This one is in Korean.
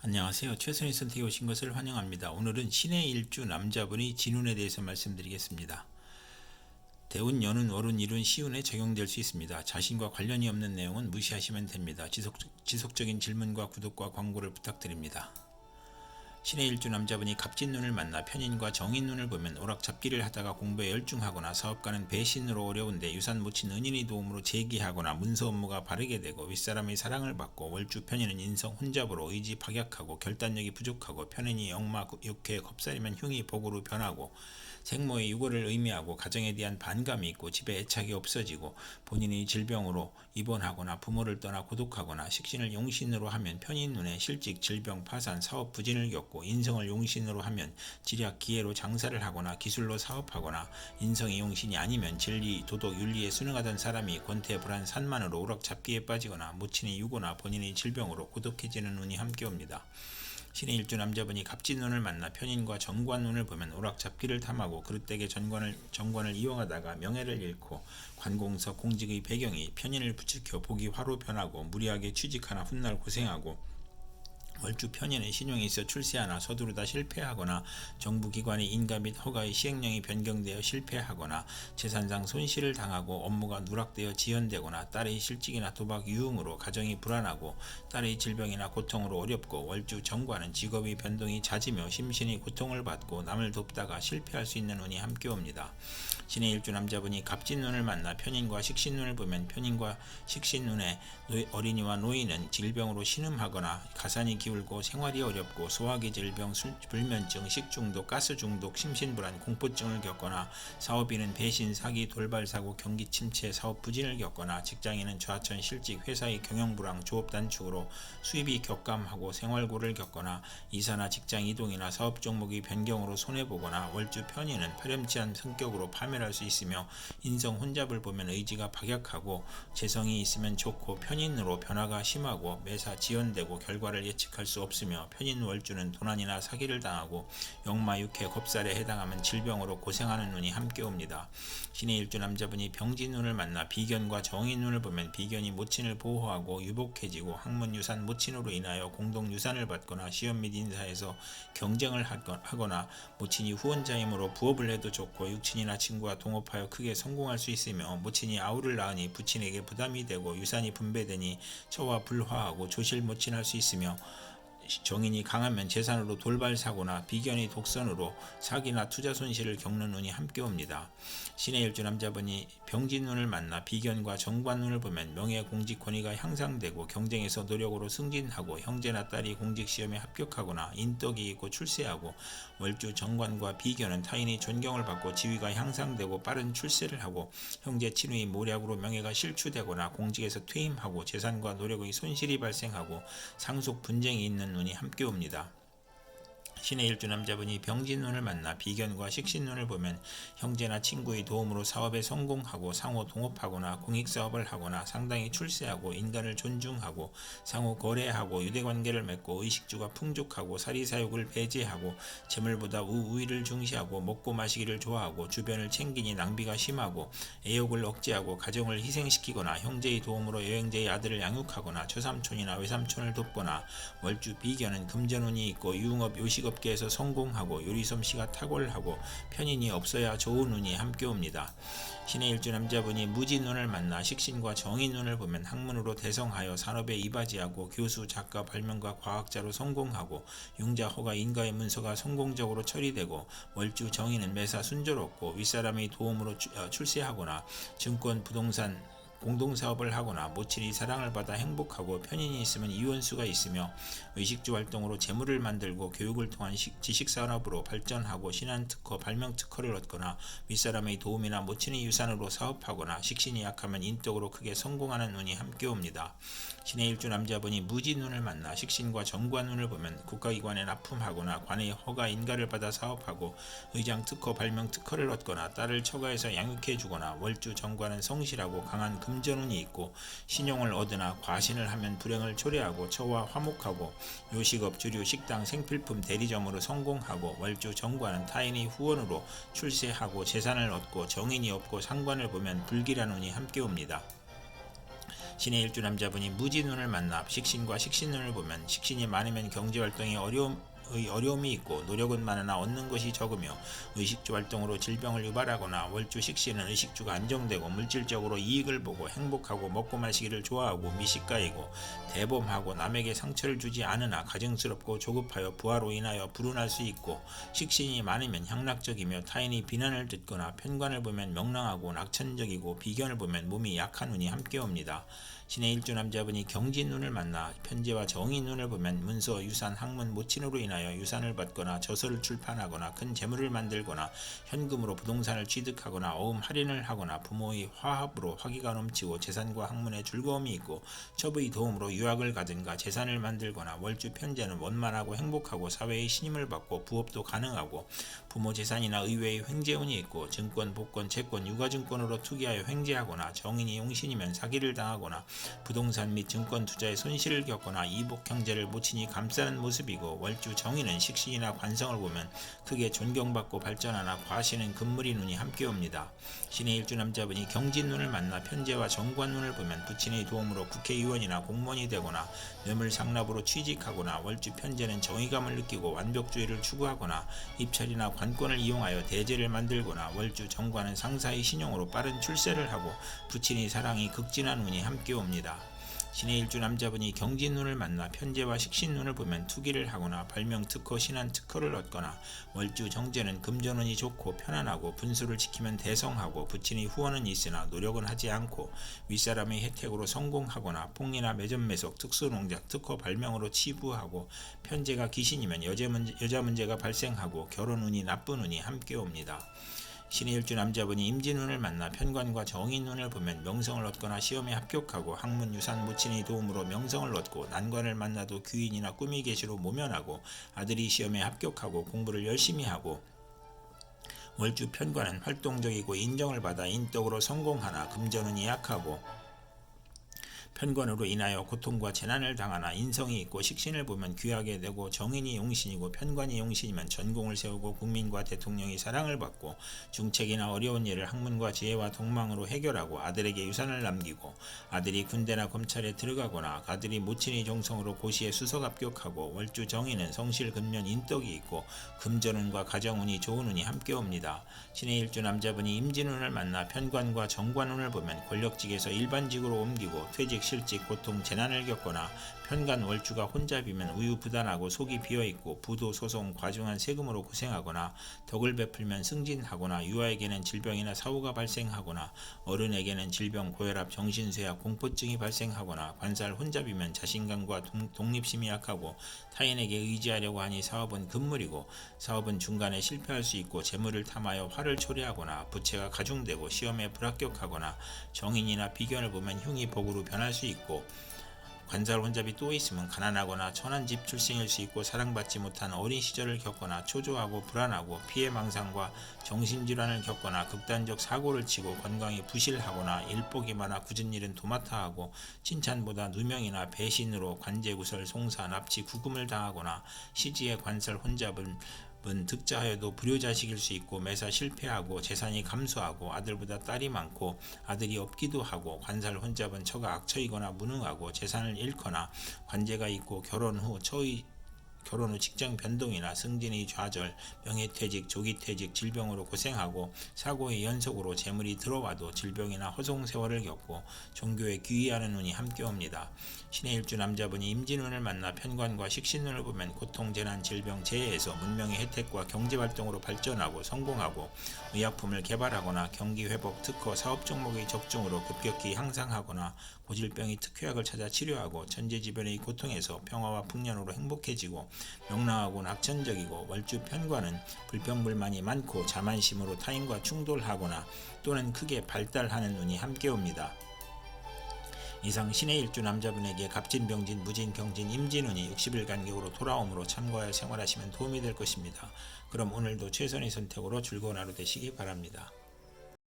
안녕하세요. 최선의 선택에 오신 것을 환영합니다. 오늘은 신의 일주 남자분의 진운에 대해서 말씀드리겠습니다. 대운, 연운, 월운, 일운, 시운에 적용될 수 있습니다. 자신과 관련이 없는 내용은 무시하시면 됩니다. 지속적인 질문과 구독과 광고를 부탁드립니다. 신의 일주 남자분이 갑진눈을 만나 편인과 정인눈을 보면 오락잡기를 하다가 공부에 열중하거나 사업가는 배신으로 어려운데 유산 모친 은인의 도움으로 재기하거나 문서 업무가 바르게 되고 윗사람의 사랑을 받고 월주 편인은 인성 혼잡으로 의지 박약하고 결단력이 부족하고 편인이 역마 육회 겁살이면 흉이 복으로 변하고 생모의 유고를 의미하고 가정에 대한 반감이 있고 집에 애착이 없어지고 본인이 질병으로 입원하거나 부모를 떠나 고독하거나 식신을 용신으로 하면 편인 눈에 실직, 질병, 파산, 사업 부진을 겪고 인성을 용신으로 하면 지략, 기회로 장사를 하거나 기술로 사업하거나 인성이 용신이 아니면 진리, 도덕, 윤리에 순응하던 사람이 권태, 불안, 산만으로 오락잡기에 빠지거나 모친의 유고나 본인의 질병으로 고독해지는 운이 함께 옵니다. 신의 일주 남자분이 갑진눈을 만나 편인과 정관눈을 보면 오락잡기를 탐하고 그릇되게 정관을 이용하다가 명예를 잃고 관공서 공직의 배경이 편인을 부추겨 복이 화로 변하고 무리하게 취직하나 훗날 고생하고 월주 편인의 신용이 있어 출세하나 서두르다 실패하거나 정부기관의 인가 및 허가의 시행령이 변경되어 실패하거나 재산상 손실을 당하고 업무가 누락되어 지연되거나 딸의 실직이나 도박 유흥으로 가정이 불안하고 딸의 질병이나 고통으로 어렵고 월주 정관은 직업의 변동이 잦으며 심신의 고통을 받고 남을 돕다가 실패할 수 있는 운이 함께 옵니다. 신의 일주 남자분이 갑진눈을 만나 편인과 식신눈을 보면 편인과 식신눈에 어린이와 노인은 질병으로 신음하거나 가산이 기울고 생활이 어렵고 소화기 질병, 불면증, 식중독, 가스중독, 심신불안, 공포증을 겪거나 사업인은 배신, 사기, 돌발사고, 경기 침체, 사업 부진을 겪거나 직장인은 좌천, 실직, 회사의 경영불황, 조업 단축으로 수입이 격감하고 생활고를 겪거나 이사나 직장 이동이나 사업 종목의 변경으로 손해보거나 월주 편인은 파렴치한 성격으로 파멸할 수 있으며 인성 혼잡을 보면 의지가 박약하고 재성이 있으면 좋고 편인으로 변화가 심하고 매사 지연되고 결과를 예측할 수 없으며 편인 월주는 도난이나 사기를 당하고 역마 육회 겁살에 해당하면 질병으로 고생하는 운이 함께 옵니다. 신의 일주 남자분이 병진운을 만나 비견과 정인운을 보면 비견이 모친을 보호하고 유복해지고 학문 유산 모친으로 인하여 공동 유산을 받거나 시험 및 인사에서 경쟁을 하거나 모친이 후원자이므로 부업을 해도 좋고 육친이나 친구와 동업하여 크게 성공할 수 있으며 모친이 아우를 낳으니 부친에게 부담이 되고 유산이 분배되니 처와 불화하고 조실 모친할 수 있으며 정인이 강하면 재산으로 돌발사고나 비견의 독선으로 사기나 투자 손실을 겪는 운이 함께 옵니다. 신의 일주 남자분이 병진운을 만나 비견과 정관운을 보면 명예 공직 권위가 향상되고 경쟁에서 노력으로 승진하고 형제나 딸이 공직시험에 합격하거나 인덕이 있고 출세하고 월주 정관과 비견은 타인의 존경을 받고 지위가 향상되고 빠른 출세를 하고 형제 친구의 모략으로 명예가 실추되거나 공직에서 퇴임하고 재산과 노력의 손실이 발생하고 상속 분쟁이 있는 운이 함께 옵니다. 신의 일주 남자분이 병진운을 만나 비견과 식신운을 보면 형제나 친구의 도움으로 사업에 성공하고 상호 동업하거나 공익사업을 하거나 상당히 출세하고 인간을 존중하고 상호 거래하고 유대관계를 맺고 의식주가 풍족하고 사리사욕을 배제하고 재물보다 우위를 중시하고 먹고 마시기를 좋아하고 주변을 챙기니 낭비가 심하고 애욕을 억제하고 가정을 희생시키거나 형제의 도움으로 여행자의 아들을 양육하거나 처삼촌이나 외삼촌을 돕거나 월주 비견은 금전운이 있고 유흥업 요식업 업계에서 성공하고 요리솜씨가 탁월하고 편인이 없어야 좋은 운이 함께 옵니다. 신의 일주 남자분이 무진운을 만나 식신과 정인운을 보면 학문으로 대성하여 산업에 이바지하고 교수, 작가, 발명가, 과학자로 성공하고 융자, 허가, 인가의 문서가 성공적으로 처리되고 월주 정인은 매사 순조롭고 윗사람의 도움으로 출세하거나 증권, 부동산, 공동사업을 하거나 모친이 사랑을 받아 행복하고 편인이 있으면 이혼수가 있으며 의식주 활동으로 재물을 만들고 교육을 통한 지식산업으로 발전하고 신한특허, 발명특허를 얻거나 윗사람의 도움이나 모친의 유산으로 사업하거나 식신이 약하면 인덕으로 크게 성공하는 운이 함께 옵니다. 신의 일주 남자분이 무진운을 만나 식신과 정관운을 보면 국가기관에 납품하거나 관의 허가 인가를 받아 사업하고 의장 특허, 발명 특허를 얻거나 딸을 처가해서 양육해주거나 월주 정관은 성실하고 강한 금전운이 있고 신용을 얻으나 과신을 하면 불행을 초래하고 처와 화목하고 요식업, 주류, 식당, 생필품, 대리점으로 성공하고 월주 정관은 타인의 후원으로 출세하고 재산을 얻고 정인이 없고 상관을 보면 불길한 운이 함께 옵니다. 신의 일주 남자분이 무진운을 만나 식신과 식신운을 보면 식신이 많으면 경제활동에 어려움이 있고 노력은 많으나 얻는 것이 적으며 의식주 활동으로 질병을 유발하거나 월주 식신은 의식주가 안정되고 물질적으로 이익을 보고 행복하고 먹고 마시기를 좋아하고 미식가이고 대범하고 남에게 상처를 주지 않으나 가증스럽고 조급하여 부하로 인하여 불운할 수 있고 식신이 많으면 향락적이며 타인이 비난을 듣거나 편관을 보면 명랑하고 낙천적이고 비견을 보면 몸이 약한 운이 함께 옵니다. 신의 일주 남자분이 경진운을 만나 편제와 정인운을 보면 문서, 유산, 학문, 모친으로 인하여 유산을 받거나 저서를 출판하거나 큰 재물을 만들거나 현금으로 부동산을 취득하거나 어음 할인을 하거나 부모의 화합으로 화기가 넘치고 재산과 학문에 즐거움이 있고 첩의 도움으로 유학을 가든가 재산을 만들거나 월주 편제는 원만하고 행복하고 사회의 신임을 받고 부업도 가능하고 부모 재산이나 의외의 횡재운이 있고 증권, 복권, 채권, 유가증권으로 투기하여 횡재하거나 정인이 용신이면 사기를 당하거나 부동산 및 증권 투자에 손실을 겪거나 이복 형제를 모친이 감싸는 모습이고 월주 정인은 식신이나 관성을 보면 크게 존경받고 발전하나 과신은 금물이 눈이 함께 옵니다. 신의 일주 남자분이 경진운을 만나 편제와 정관운을 보면 부친의 도움으로 국회의원이나 공무원이 되거나 뇌물상납으로 취직하거나 월주 편제는 정의감을 느끼고 완벽주의를 추구하거나 입찰이나 관권을 이용하여 대제를 만들거나 월주 정관은 상사의 신용으로 빠른 출세를 하고 부친의 사랑이 극진한 운이 함께 옵니다. 신의 일주 남자분이 경진운을 만나 편제와 식신운을 보면 투기를 하거나 발명 특허, 신한 특허를 얻거나 월주 정제는 금전운이 좋고 편안하고 분수를 지키면 대성하고 부친의 후원은 있으나 노력은 하지 않고 윗사람의 혜택으로 성공하거나 폭리나 매점 매석, 특수농작, 특허 발명으로 치부하고 편제가 귀신이면 여자 문제가 발생하고 결혼운이 나쁜 운이 함께 옵니다. 신의 일주 남자분이 임진운을 만나 편관과 정인운을 보면 명성을 얻거나 시험에 합격하고 학문, 유산, 모친의 도움으로 명성을 얻고 난관을 만나도 귀인이나 꿈이 계시로 모면하고 아들이 시험에 합격하고 공부를 열심히 하고 월주 편관은 활동적이고 인정을 받아 인덕으로 성공하나 금전운이 약하고 편관으로 인하여 고통과 재난을 당하나 인성이 있고 식신을 보면 귀하게 되고 정인이 용신이고 편관이 용신이면 전공을 세우고 국민과 대통령이 사랑을 받고 중책이나 어려운 일을 학문과 지혜와 동망으로 해결하고 아들에게 유산을 남기고 아들이 군대나 검찰에 들어가거나 아들이 모친의 정성으로 고시에 수석 합격하고 월주 정인은 성실 근면 인덕이 있고 금전운과 가정운이 좋은 운이 함께 옵니다. 신의 일주 남자분이 임진운을 만나 편관과 정관운을 보면 권력직에서 일반직으로 옮기고 퇴직 실직, 고통, 재난을 겪거나 편관 월주가 혼잡이면 우유부단하고 속이 비어있고 부도, 소송, 과중한 세금으로 고생하거나 덕을 베풀면 승진하거나 유아에게는 질병이나 사고가 발생하거나 어른에게는 질병, 고혈압, 정신쇠약, 공포증이 발생하거나 관살 혼잡이면 자신감과 독립심이 약하고 타인에게 의지하려고 하니 사업은 금물이고 사업은 중간에 실패할 수 있고 재물을 탐하여 화를 초래하거나 부채가 가중되고 시험에 불합격하거나 정인이나 비견을 보면 흉이 복으로 변할 수 있고 관살 혼잡이 또 있으면 가난하거나 천한집 출생일 수 있고 사랑받지 못한 어린 시절을 겪거나 초조하고 불안하고 피해망상과 정신질환을 겪거나 극단적 사고를 치고 건강이 부실하거나 일복이 많아 굳은 일은 도맡아 하고 칭찬보다 누명이나 배신으로 관제구설, 송사, 납치, 구금을 당하거나 시지의 관살 혼잡은 득자하여도 불효자식일 수 있고 매사 실패하고 재산이 감소하고 아들보다 딸이 많고 아들이 없기도 하고 관살 혼잡은 처가 악처이거나 무능하고 재산을 잃거나 관제가 있고 결혼 후 직장 변동이나 승진의 좌절, 명예퇴직, 조기퇴직, 질병으로 고생하고 사고의 연속으로 재물이 들어와도 질병이나 허송세월을 겪고 종교에 귀의하는 운이 함께 옵니다. 신의 일주 남자분이 임진운을 만나 편관과 식신운을 보면 고통, 재난, 질병, 재해에서 문명의 혜택과 경제활동으로 발전하고 성공하고 의약품을 개발하거나 경기회복, 특허, 사업 종목의 적중으로 급격히 향상하거나 고질병이 특효약을 찾아 치료하고 천재지변의 고통에서 평화와 풍년으로 행복해지고 명랑하고 낙천적이고 월주 편관은 불평불만이 많고 자만심으로 타인과 충돌하거나 또는 크게 발달하는 운이 함께 옵니다. 이상 신의 일주 남자분에게 갑진병진, 무진, 경진, 임진운이 60일 간격으로 돌아오므로 참고하여 생활하시면 도움이 될 것입니다. 그럼 오늘도 최선의 선택으로 즐거운 하루 되시기 바랍니다.